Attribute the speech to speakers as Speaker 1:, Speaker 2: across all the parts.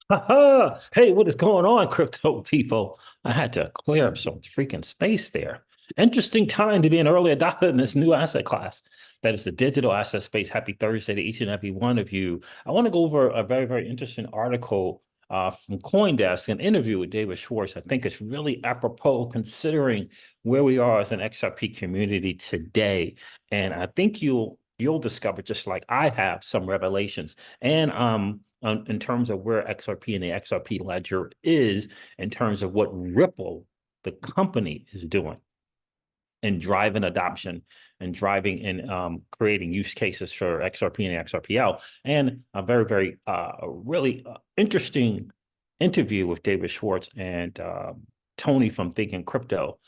Speaker 1: Haha. Hey, what is going on, crypto people? I had to clear up some freaking space there. Interesting time to be an early adopter in this new asset class. That is the digital asset space. Happy Thursday to each and every one of you. I want to go over a very, very interesting article from Coindesk, an interview with David Schwartz. I think it's really apropos considering where we are as an XRP community today. And I think you'll discover, just like I have, some revelations. And in terms of where XRP and the XRP ledger is, in terms of what Ripple, the company, is doing and driving adoption and driving and creating use cases for XRP and XRPL. And a very, very really interesting interview with David Schwartz and Tony from Thinking Crypto,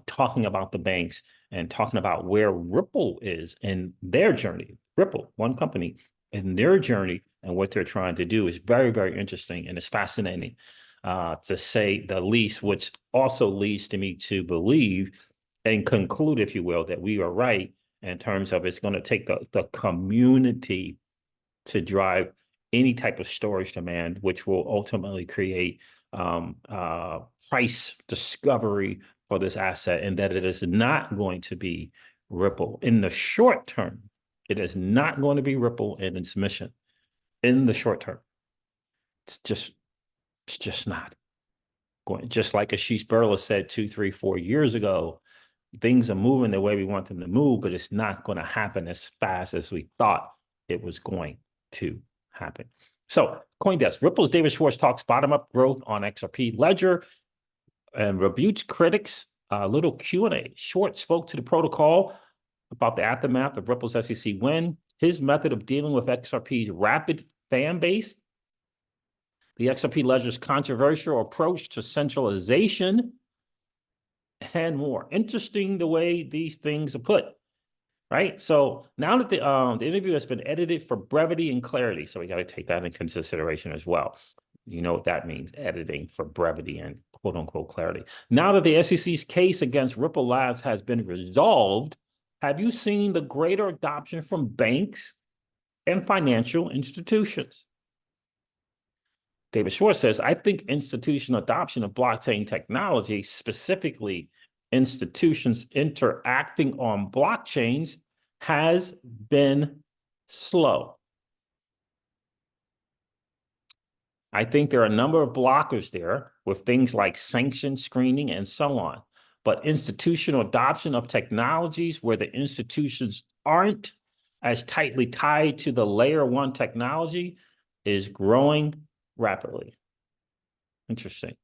Speaker 1: talking about the banks and talking about where Ripple is in their journey. Ripple, one company, in their journey and what they're trying to do is very, very interesting, and it's fascinating, to say the least, which also leads to me to believe and conclude, if you will, that we are right in terms of it's going to take the community to drive any type of storage demand, which will ultimately create price discovery for this asset, and that it is not going to be Ripple in the short term. It is not going to be Ripple in its mission in the short term. It's just not going. Just like Ashish Burla said 2, 3, 4 years ago, things are moving the way we want them to move, but it's not going to happen as fast as we thought it was going to happen. So, Coindesk, Ripple's David Schwartz talks bottom-up growth on XRP Ledger and rebukes critics. A little Q&A. Schwartz spoke to the protocol about the aftermath of Ripple's SEC win, his method of dealing with XRP's rapid fan base, the XRP Ledger's controversial approach to centralization, and more. Interesting the way these things are put, right? So now that the interview has been edited for brevity and clarity, so we got to take that into consideration as well. You know what that means, editing for brevity and quote unquote clarity. Now that the SEC's case against Ripple Labs has been resolved, have you seen the greater adoption from banks and financial institutions? David Schwartz says, I think institutional adoption of blockchain technology, specifically institutions interacting on blockchains, has been slow. I think there are a number of blockers there with things like sanction screening and so on. But institutional adoption of technologies where the institutions aren't as tightly tied to the layer one technology is growing rapidly. Interesting.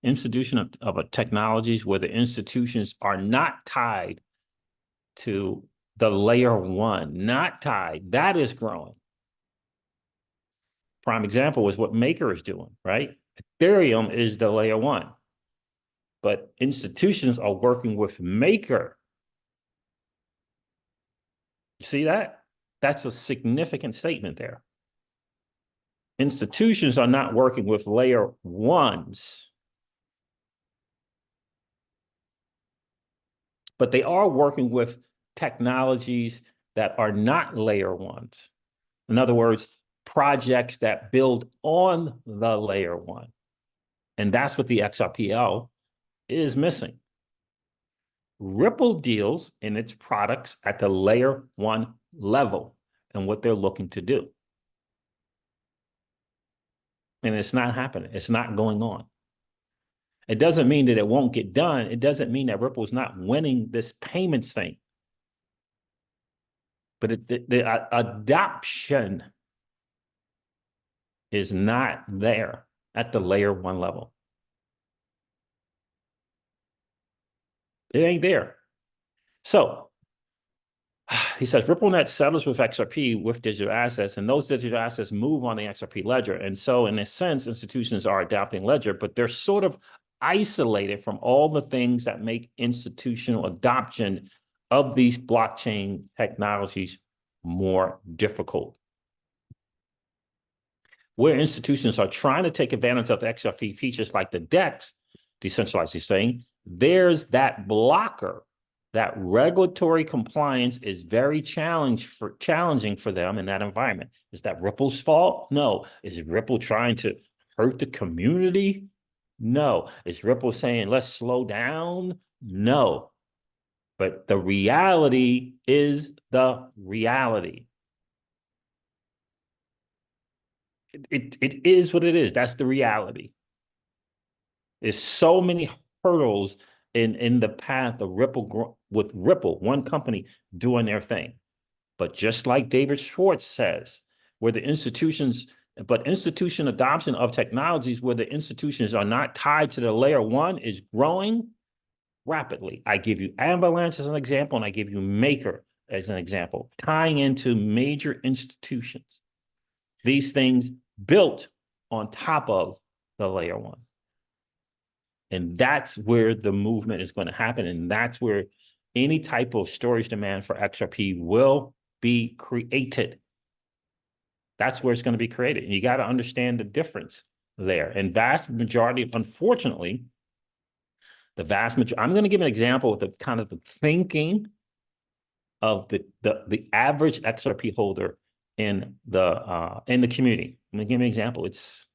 Speaker 1: Institution of technologies where the institutions are not tied to the layer one, not tied, that is growing. Prime example is what Maker is doing, right? Ethereum is the layer one, but institutions are working with Maker. See that? That's a significant statement there. Institutions are not working with layer ones, but they are working with technologies that are not layer ones. In other words, projects that build on the layer one. And that's what the XRPL is missing. Ripple deals in its products at the layer one level and what they're looking to do. And it's not happening. It's not going on. It doesn't mean that it won't get done. It doesn't mean that Ripple's not winning this payments thing. But the adoption is not there at the layer one level. It ain't there. So he says RippleNet settles with XRP with digital assets, and those digital assets move on the XRP ledger. And so in a sense, institutions are adopting ledger, but they're sort of isolated from all the things that make institutional adoption of these blockchain technologies more difficult. Where institutions are trying to take advantage of the XRP features like the DEX, decentralized exchange, there's that blocker. That regulatory compliance is very challenging for them in that environment. Is that Ripple's fault? No. Is Ripple trying to hurt the community? No. Is Ripple saying, let's slow down? No. But the reality is the reality. It is what it is. That's the reality. There's so many hurdles in the path of Ripple, with Ripple, one company doing their thing. But just like David Schwartz says, where the institutions, but institution adoption of technologies where the institutions are not tied to the layer one is growing rapidly. I give you Avalanche as an example, and I give you Maker as an example, tying into major institutions. These things built on top of the layer one. And that's where the movement is going to happen. And that's where any type of storage demand for XRP will be created. That's where it's going to be created. And you got to understand the difference there. And vast majority, unfortunately, the vast majority, I'm going to give an example of the kind of the thinking of the average XRP holder in the community. I'm going to give an example. It's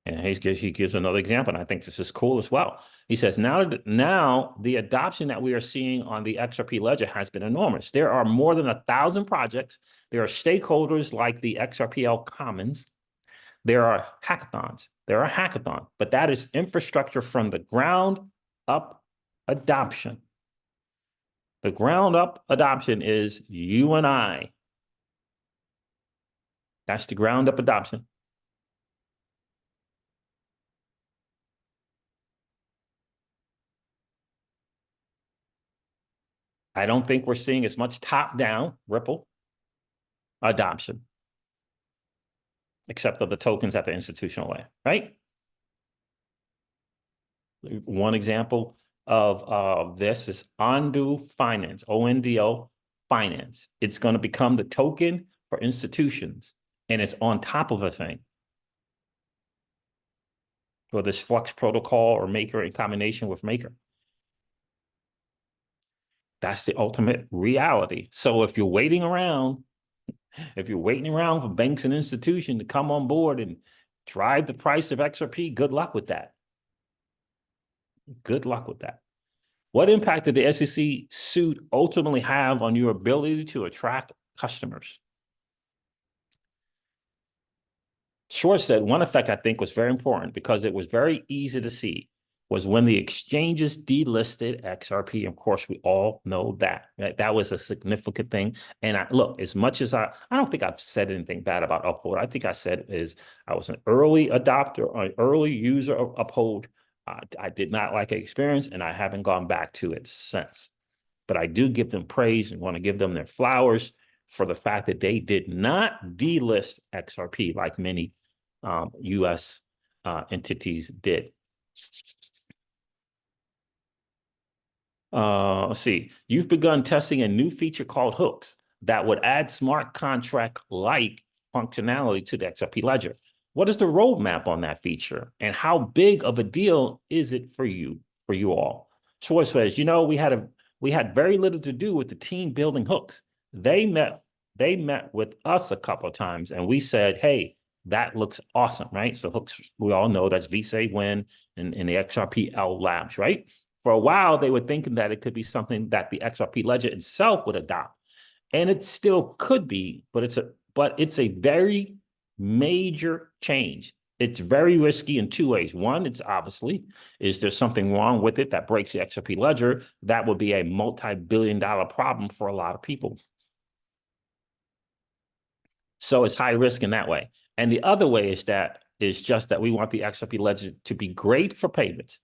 Speaker 1: and he gives another example, and I think this is cool as well. He says, now the adoption that we are seeing on the XRP ledger has been enormous. There are more than 1,000 projects. There are stakeholders like the XRPL Commons. There are hackathons. There are hackathons, but that is infrastructure from the ground up adoption. The ground up adoption is you and I. That's the ground up adoption. I don't think we're seeing as much top-down Ripple adoption, except of the tokens at the institutional layer, right? One example of this is Ondo Finance, ONDO Finance. It's going to become the token for institutions, and it's on top of a thing. Whether it's Flux Protocol or Maker in combination with Maker. That's the ultimate reality. So if you're waiting around, for banks and institutions to come on board and drive the price of XRP, good luck with that. Good luck with that. What impact did the SEC suit ultimately have on your ability to attract customers? Schwartz said one effect I think was very important because it was very easy to see was when the exchanges delisted XRP. Of course, we all know that, right? That was a significant thing. And look, as much as I don't think I've said anything bad about Uphold. I think I said is I was an early adopter, an early user of Uphold. I did not like the experience, and I haven't gone back to it since. But I do give them praise and want to give them their flowers for the fact that they did not delist XRP like many U.S. Entities did. Let's see. You've begun testing a new feature called hooks that would add smart contract-like functionality to the XRP ledger. What is the roadmap on that feature, and how big of a deal is it for you all? Schwartz says, we had very little to do with the team building hooks. They met with us a couple of times, and we said, hey, that looks awesome, right? So hooks, we all know that's Visa Win and the XRPL Labs, right? For a while, they were thinking that it could be something that the XRP ledger itself would adopt, and it still could be, but it's a very major change. It's very risky in two ways. One, it's obviously, is there something wrong with it that breaks the XRP ledger? That would be a multi-billion-dollar problem for a lot of people. So it's high risk in that way. And the other way is just that we want the XRP ledger to be great for payments.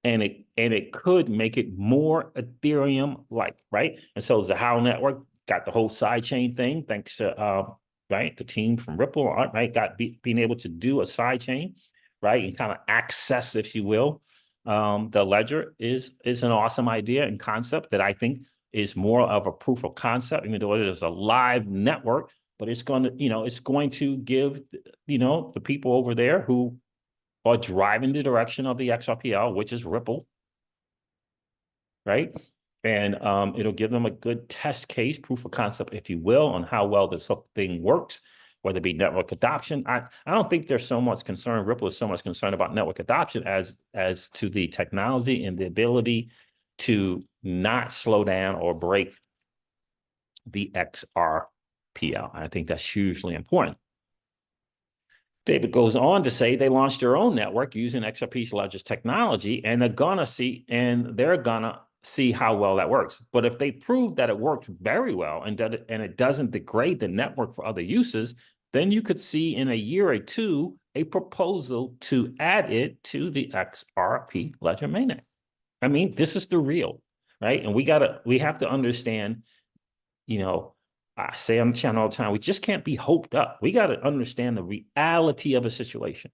Speaker 1: And it could make it more Ethereum-like, right? And so Zahao Network got the whole sidechain thing, thanks to right, the team from Ripple, right, being able to do a sidechain, right, and kind of access, if you will, the ledger is an awesome idea and concept that I think is more of a proof of concept, even though it is a live network. But it's going to, it's going to give, the people over there who or driving the direction of the XRPL, which is Ripple, right? And it'll give them a good test case, proof of concept, if you will, on how well this thing works, whether it be network adoption. I don't think there's so much concern, Ripple is so much concerned about network adoption as to the technology and the ability to not slow down or break the XRPL. I think that's hugely important. David goes on to say they launched their own network using XRP's largest technology, and they're gonna see how well that works. But if they prove that it works very well and that it doesn't degrade the network for other uses, then you could see in a year or two a proposal to add it to the XRP ledger mainnet. I mean, this is the real, right? And we have to understand, you know, I say on the channel all the time, we just can't be hoped up. We got to understand the reality of a situation.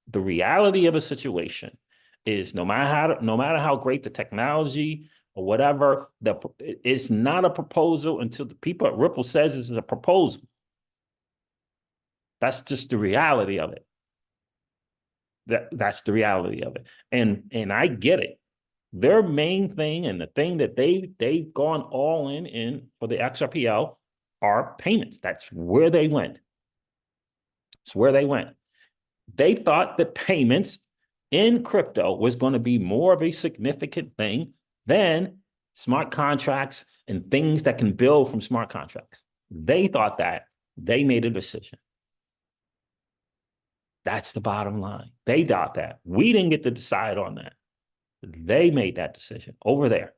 Speaker 1: The reality of a situation is no matter how great the technology or whatever, it's not a proposal until the people at Ripple says this is a proposal. That's just the reality of it. That's the reality of it. And I get it. Their main thing and the thing that they've gone all in for the XRPL are payments. That's where they went. It's where they went. They thought that payments in crypto was going to be more of a significant thing than smart contracts and things that can build from smart contracts. They thought that. They made a decision. That's the bottom line. They thought that. We didn't get to decide on that. They made that decision over there.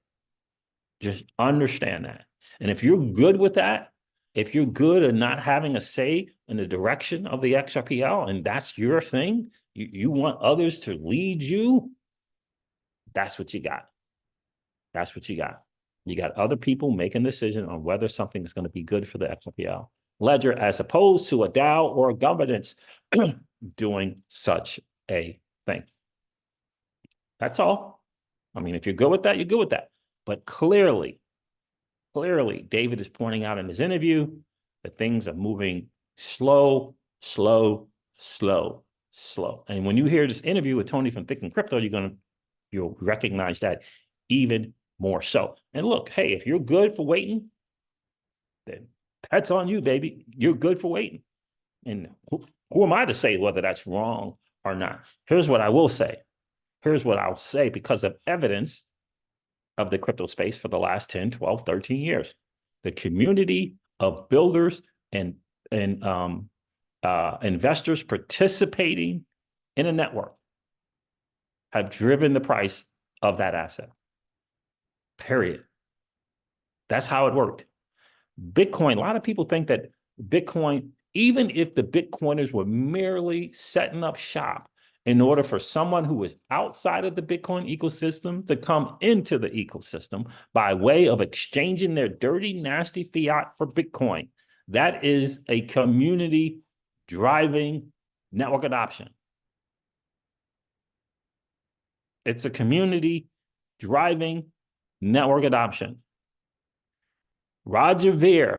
Speaker 1: Just understand that. And if you're good with that, if you're good at not having a say in the direction of the XRPL and that's your thing, you want others to lead you, that's what you got. That's what you got. You got other people making a decision on whether something is going to be good for the XRPL ledger as opposed to a DAO or a governance doing such a thing. That's all. I mean, if you're good with that, you're good with that. But clearly, David is pointing out in his interview that things are moving slow. And when you hear this interview with Tony from Thinking Crypto, you'll recognize that even more so. And look, hey, if you're good for waiting, then that's on you, baby. You're good for waiting. And who am I to say whether that's wrong or not? Here's what I will say. Here's what I'll say because of evidence of the crypto space for the last 10, 12, 13 years. The community of builders and investors participating in a network have driven the price of that asset. Period. That's how it worked. Bitcoin, a lot of people think that Bitcoin, even if the Bitcoiners were merely setting up shop in order for someone who is outside of the Bitcoin ecosystem to come into the ecosystem by way of exchanging their dirty, nasty fiat for Bitcoin, that is a community driving network adoption. It's a community driving network adoption. Roger Ver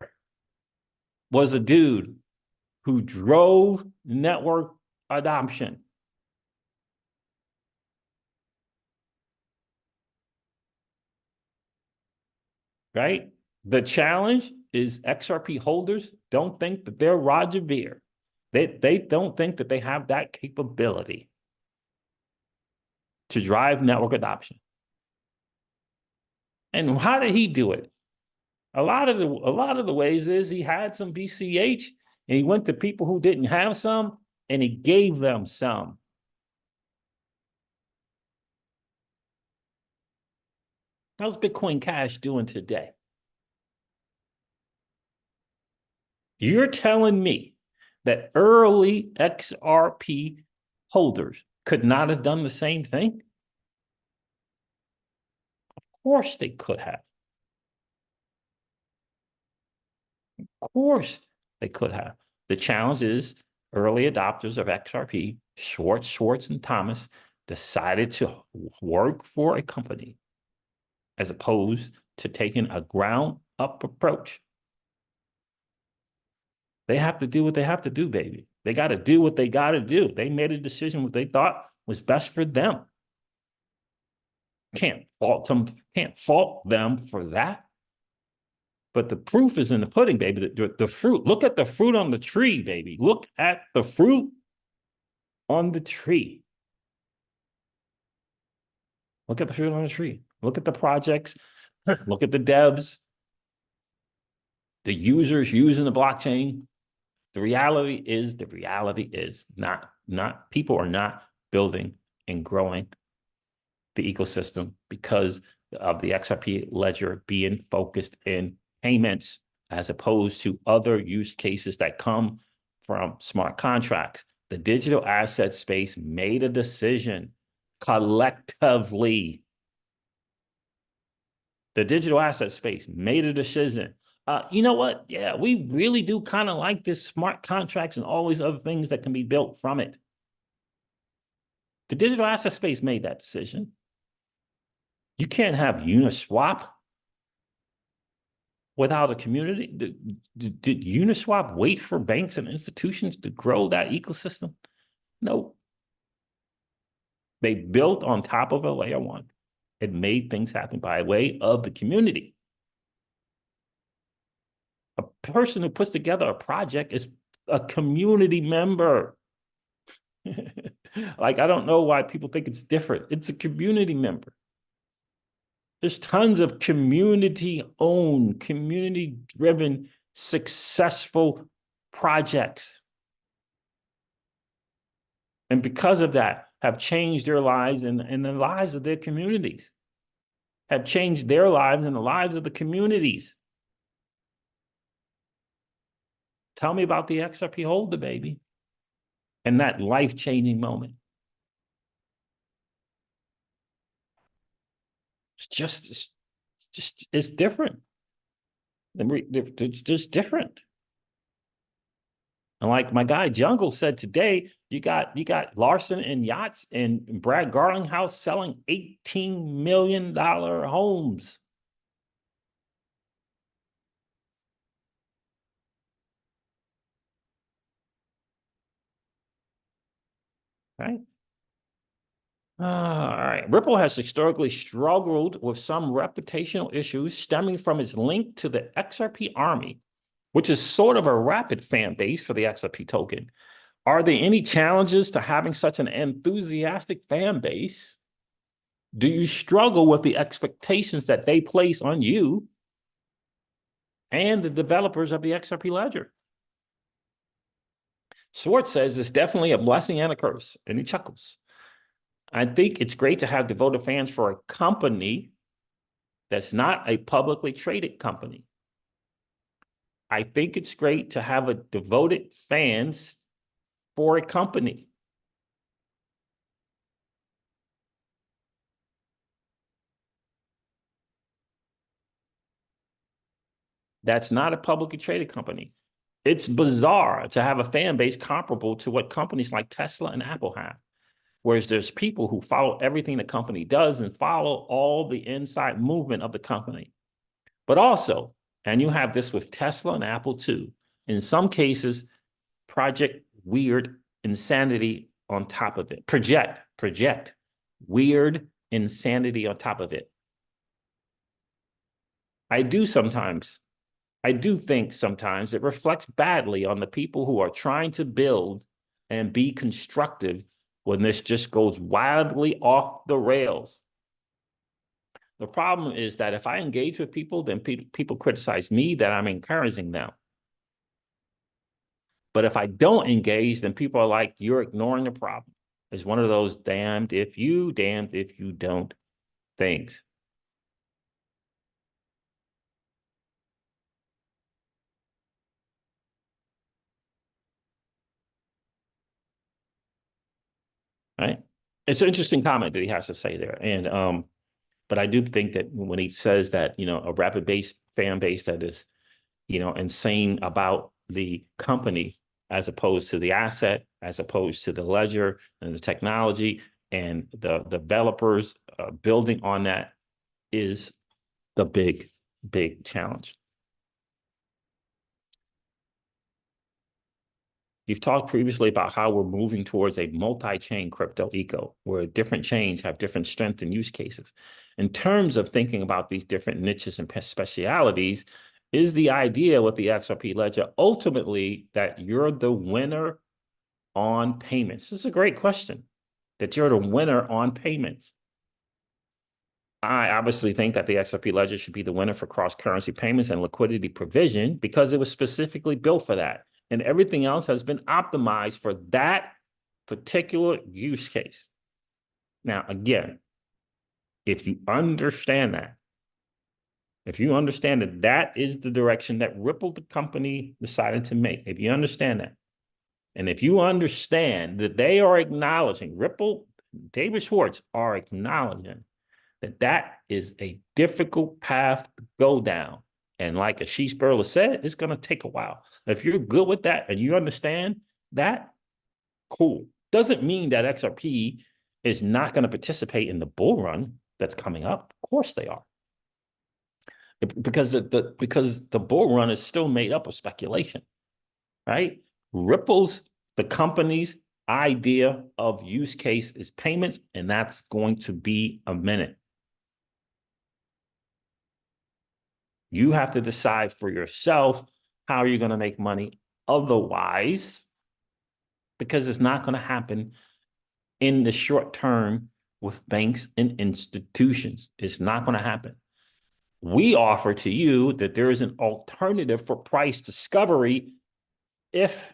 Speaker 1: was a dude who drove network adoption. Right? The challenge is XRP holders don't think that they're Roger Ver. They don't think that they have that capability to drive network adoption. And how did he do it? A lot of the ways is he had some BCH and he went to people who didn't have some and he gave them some. How's Bitcoin Cash doing today? You're telling me that early XRP holders could not have done the same thing? Of course they could have. Of course they could have. The challenge is early adopters of XRP, Schwartz, and Thomas, decided to work for a company as opposed to taking a ground-up approach. They have to do what they have to do, baby. They got to do what they got to do. They made a decision what they thought was best for them. Can't fault them for that. But the proof is in the pudding, baby. The fruit. Look at the fruit on the tree, baby. Look at the fruit on the tree. Look at the fruit on the tree. Look at the projects. Look at the devs, the users using the blockchain. The reality is not people are not building and growing the ecosystem because of the XRP ledger being focused in payments as opposed to other use cases that come from smart contracts. The digital asset space made a decision collectively. The digital asset space made a decision. You know what? Yeah, we really do kind of like this smart contracts and all these other things that can be built from it. The digital asset space made that decision. You can't have Uniswap without a community. Did Uniswap wait for banks and institutions to grow that ecosystem? No. They built on top of a layer one. It made things happen by way of the community. A person who puts together a project is a community member. Like, I don't know why people think it's different. It's a community member. There's tons of community-owned, community-driven, successful projects. And because of that, have changed their lives and the lives of their communities. Have changed their lives and the lives of the communities. Tell me about the XRP holder, baby. And that life-changing moment. It's different. It's just different. And like my guy Jungle said today, you got Larson and Yachts and Brad Garlinghouse selling $18 million homes. Right? All right. Ripple has historically struggled with some reputational issues stemming from its link to the XRP army, which is sort of a rapid fan base for the XRP token. Are there any challenges to having such an enthusiastic fan base? Do you struggle with the expectations that they place on you and the developers of the XRP ledger? Schwartz says it's definitely a blessing and a curse, and he chuckles. I think it's great to have devoted fans for a company that's not a publicly traded company. I think it's great to have a devoted fans for a company. That's not a publicly traded company. It's bizarre to have a fan base comparable to what companies like Tesla and Apple have. Whereas there's people who follow everything the company does and follow all the inside movement of the company. But also, and you have this with Tesla and Apple too, in some cases, project weird insanity on top of it. Project weird insanity on top of it. I do think sometimes it reflects badly on the people who are trying to build and be constructive when this just goes wildly off the rails. The problem is that if I engage with people, then people criticize me that I'm encouraging them. But if I don't engage, then people are like, you're ignoring the problem. It's one of those damned if you don't things. Right? It's an interesting comment that he has to say there. And but I do think that when he says that, a rapid base fan base that is, insane about the company as opposed to the asset, as opposed to the ledger and the technology and the developers building on that is the big challenge. You've talked previously about how we're moving towards a multi-chain crypto eco, where different chains have different strength and use cases. In terms of thinking about these different niches and specialities, is the idea with the XRP ledger ultimately that you're the winner on payments? This is a great question, that you're the winner on payments. I obviously think that the XRP ledger should be the winner for cross-currency payments and liquidity provision because it was specifically built for that. And everything else has been optimized for that particular use case. Now, again, if you understand that, that is the direction that Ripple, the company, decided to make, if you understand that, and if you understand that they are acknowledging, Ripple, David Schwartz are acknowledging that is a difficult path to go down. And like Ashish Burla said, it's going to take a while. If you're good with that and you understand that, cool. Doesn't mean that XRP is not going to participate in the bull run that's coming up. Of course they are. Because the bull run is still made up of speculation, right? Ripple's, the company's idea of use case is payments, and that's going to be a minute. You have to decide for yourself how you're going to make money otherwise, because it's not going to happen in the short term with banks and institutions. It's not going to happen. We offer to you that there is an alternative for price discovery if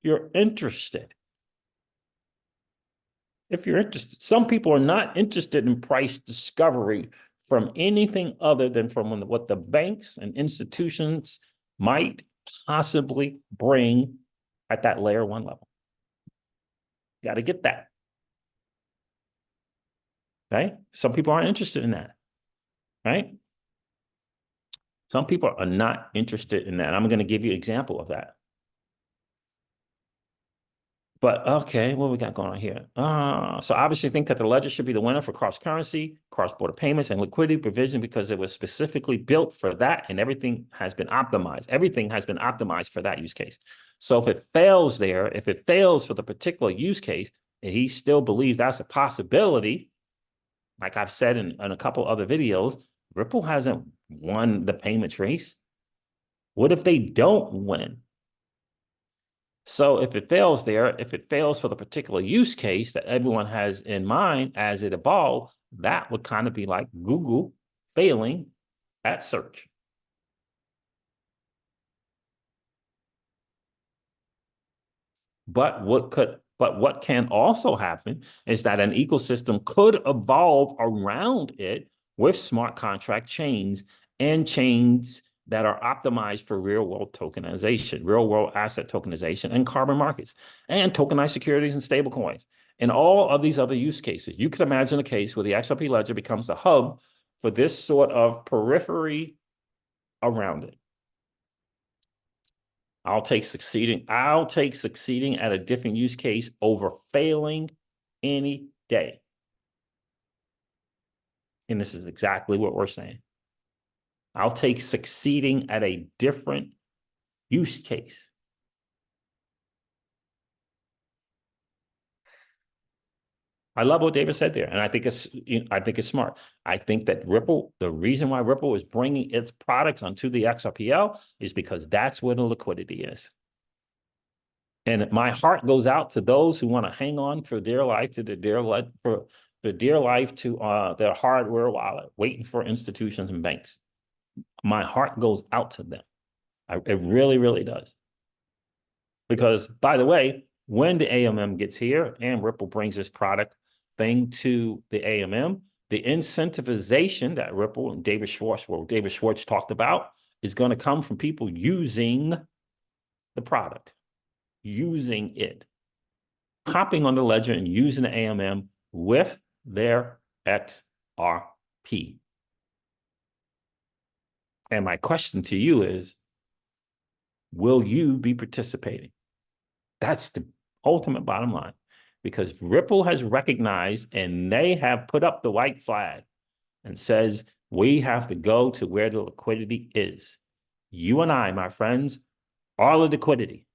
Speaker 1: you're interested. If you're interested. Some people are not interested in price discovery from anything other than from what the banks and institutions might possibly bring at that layer one level. Got to get that. Right? Some people aren't interested in that. Right? Some people are not interested in that. I'm going to give you an example of that. But okay, what we got going on here? So obviously think that the ledger should be the winner for cross-currency, cross-border payments, and liquidity provision because it was specifically built for that and everything has been optimized. Everything has been optimized for that use case. So if it fails there, if it fails for the particular use case, and he still believes that's a possibility, like I've said in a couple other videos, Ripple hasn't won the payments race. What if they don't win? So if it fails there, if it fails for the particular use case that everyone has in mind as it evolves, that would kind of be like Google failing at search. But what can also happen is that an ecosystem could evolve around it with smart contract chains and chains that are optimized for real-world tokenization, real-world asset tokenization, and carbon markets, and tokenized securities and stablecoins, and all of these other use cases. You could imagine a case where the XRP ledger becomes the hub for this sort of periphery around it. I'll take succeeding at a different use case over failing any day. And this is exactly what we're saying. I'll take succeeding at a different use case. I love what David said there, and I think it's smart. I think that Ripple, the reason why Ripple is bringing its products onto the XRPL is because that's where the liquidity is. And my heart goes out to those who want to hang on for dear life to the dear life for the dear life to their hardware wallet, waiting for institutions and banks. My heart goes out to them. It really, really does. Because, by the way, when the AMM gets here and Ripple brings this product thing to the AMM, the incentivization that Ripple and David Schwartz talked about is going to come from people using the product, using it, hopping on the ledger and using the AMM with their XRP. And my question to you is, will you be participating? That's the ultimate bottom line, because Ripple has recognized and they have put up the white flag and says, we have to go to where the liquidity is. You and I, my friends, are the liquidity.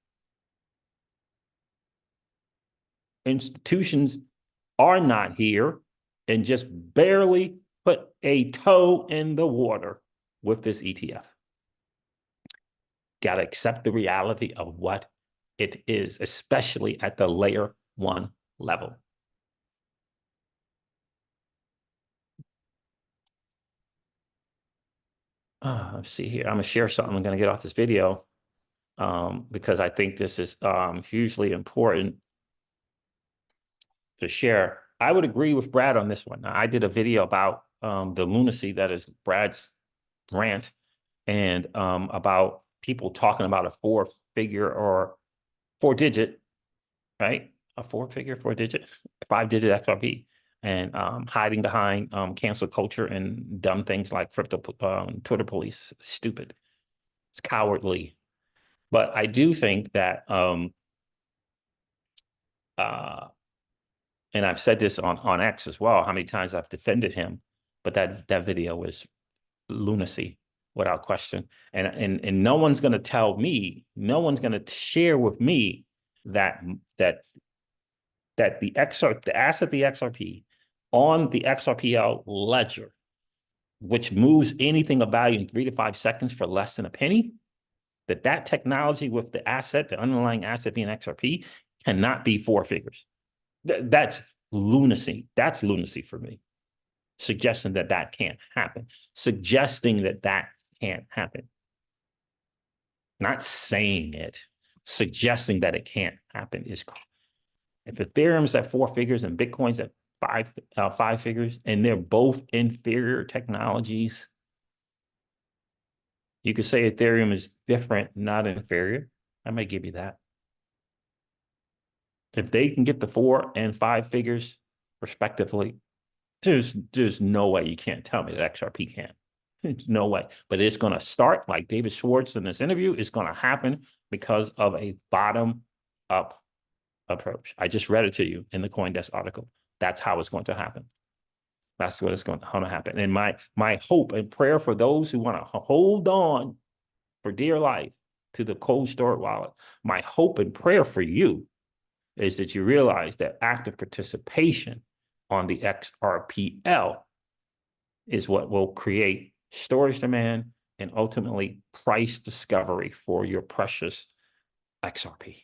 Speaker 1: institutions are not here and just barely put a toe in the water with this ETF. Got to accept the reality of what it is, especially at the layer 1 level. Let's see here. I'm going to share something. I'm going to get off this video because I think this is hugely important to share. I would agree with Brad on this one. I did a video about the lunacy that is Brad's rant and about people talking about a 4-figure or 4-digit, right? A 4-figure, 4-digit, 5-digit XRP, and hiding behind cancel culture and dumb things like crypto Twitter police. Stupid. It's cowardly. But I do think that, and I've said this on X as well, how many times I've defended him, but that video was lunacy without question. And no one's going to tell me, no one's going to share with me that the asset, the XRP on the XRPL ledger, which moves anything of value in 3 to 5 seconds for less than a penny, that technology with the asset, the underlying asset being XRP, cannot be 4 figures. That's lunacy. That's lunacy for me. Suggesting that can't happen. Suggesting that can't happen. Not saying it. Suggesting that it can't happen is. If Ethereum's at 4 figures and Bitcoin's at 5 figures, and they're both inferior technologies, you could say Ethereum is different, not inferior. I may give you that. If they can get the 4 and 5 figures respectively, there's no way you can't tell me that XRP can't. There's no way. But it's going to start, like David Schwartz in this interview, it's going to happen because of a bottom-up approach. I just read it to you in the Coindesk article. That's how it's going to happen. That's what it's going to happen. And my hope and prayer for those who want to hold on for dear life to the cold storage wallet, my hope and prayer for you is that you realize that active participation on the XRPL is what will create storage demand and ultimately price discovery for your precious XRP.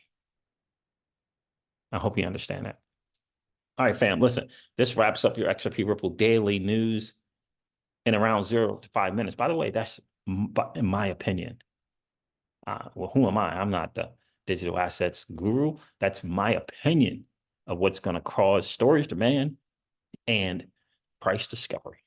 Speaker 1: I hope you understand that. All right, fam, listen, this wraps up your XRP Ripple daily news in around 0 to 5 minutes. By the way, that's in my opinion. Well, who am I? I'm not the digital assets guru. That's my opinion of what's going to cause storage demand and price discovery.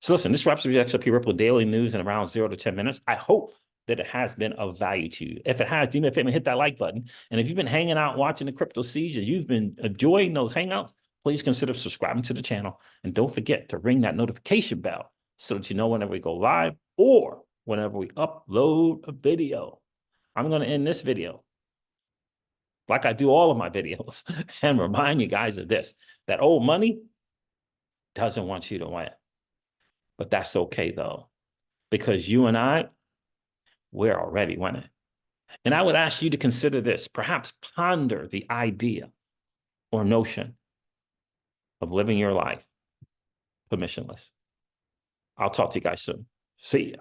Speaker 1: So listen, this wraps up your XRP Ripple daily news in around 0 to 10 minutes. I hope that it has been of value to you. If it has, do me a favor and hit that like button. And if you've been hanging out watching the Crypto Siege and you've been enjoying those hangouts, please consider subscribing to the channel. And don't forget to ring that notification bell so that you know whenever we go live or whenever we upload a video. I'm going to end this video like I do all of my videos and remind you guys of this, that old money doesn't want you to win. But that's okay, though, because you and I, we're already winning. And I would ask you to consider this, perhaps ponder the idea or notion of living your life permissionless. I'll talk to you guys soon. See ya.